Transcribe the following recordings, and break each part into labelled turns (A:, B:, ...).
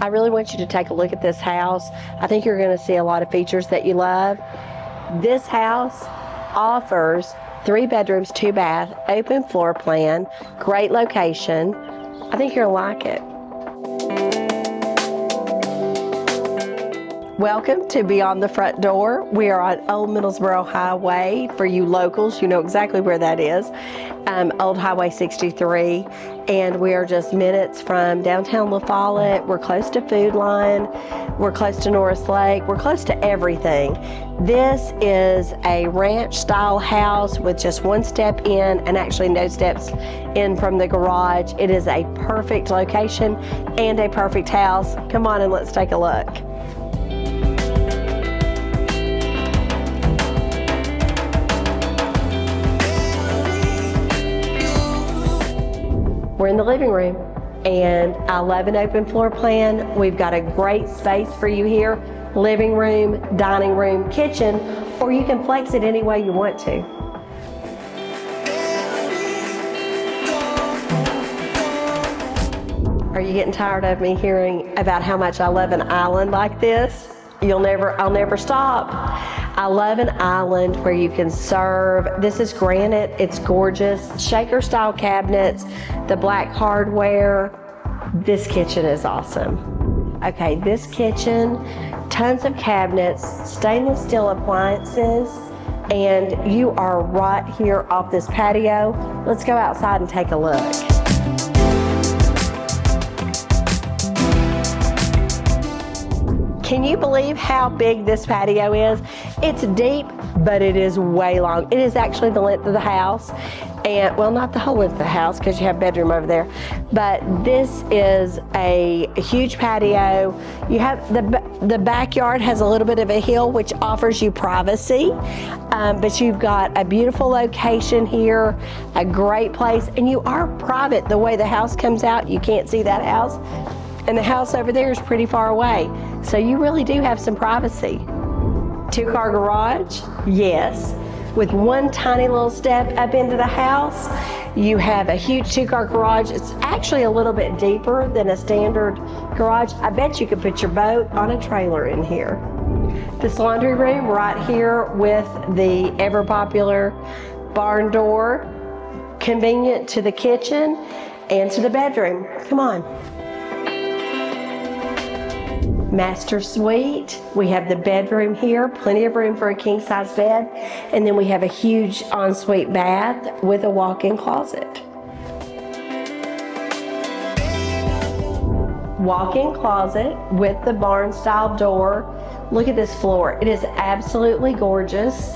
A: I really want you to take a look at this house. I think you're going to see a lot of features that you love. This house offers 3 bedrooms, 2 bath, open floor plan, great location. I think you're going to like it. Welcome to Beyond the Front Door. We are on Old Middlesboro Highway. For you locals, you know exactly where that is. Old Highway 63. And we are just minutes from downtown La Follette. We're close to Food Line. We're close to Norris Lake. We're close to everything. This is a ranch style house with just 1 step in and actually no steps in from the garage. It is a perfect location and a perfect house. Come on and let's take a look. We're in the living room, and I love an open floor plan. We've got a great space for you here. Living room, dining room, kitchen, or you can flex it any way you want to. Are you getting tired of me hearing about how much I love an island like this? I'll never stop. I love an island where you can serve. This is granite, it's gorgeous. Shaker style cabinets, the black hardware. This kitchen is awesome. Okay, this kitchen, tons of cabinets, stainless steel appliances, and you are right here off this patio. Let's go outside and take a look. Can you believe how big this patio is? It's deep, but it is way long. It is actually the length of the house. And, well, not the whole length of the house because you have a bedroom over there. But this is a huge patio. You have the backyard has a little bit of a hill, which offers you privacy. But you've got a beautiful location here, a great place, and you are private. The way the house comes out, you can't see that house. And the house over there is pretty far away. So you really do have some privacy. 2-car garage, yes. With 1 tiny little step up into the house, you have a huge 2-car garage. It's actually a little bit deeper than a standard garage. I bet you could put your boat on a trailer in here. This laundry room right here with the ever popular barn door, convenient to the kitchen and to the bedroom. Come on. Master suite. We have the bedroom here, plenty of room for a king-size bed, and then we have a huge ensuite bath with a walk-in closet. Walk-in closet with the barn-style door. Look at this floor. It is absolutely gorgeous,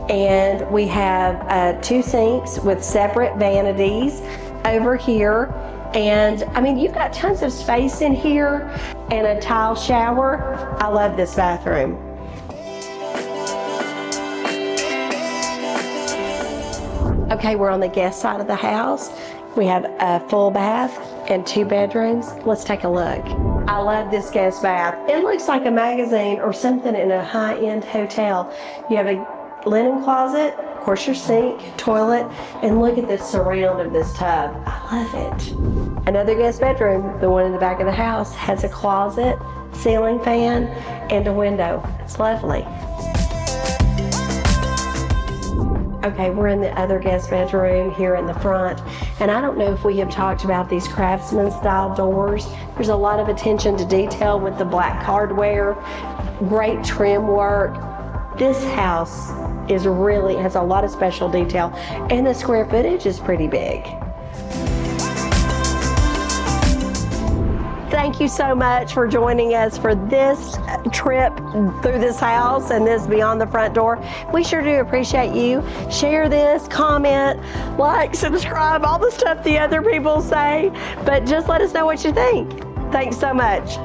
A: and we have 2 sinks with separate vanities over here. And I mean, you've got tons of space in here and a tile shower. I love this bathroom. Okay, we're on the guest side of the house. We have a full bath and 2 bedrooms. Let's take a look. I love this guest bath. It looks like a magazine or something in a high-end hotel. You have a linen closet, of course your sink, toilet, and look at the surround of this tub. I love it. Another guest bedroom, the one in the back of the house, has a closet, ceiling fan, and a window. It's lovely. Okay, we're in the other guest bedroom here in the front, and I don't know if we have talked about these craftsman style doors. There's a lot of attention to detail with the black hardware, great trim work. This house has a lot of special detail, and the square footage is pretty big. Thank you so much for joining us for this trip through this house and this Beyond the Front Door. We sure do appreciate you. Share this, comment, like, subscribe, all the stuff the other people say, but just let us know what you think. Thanks so much.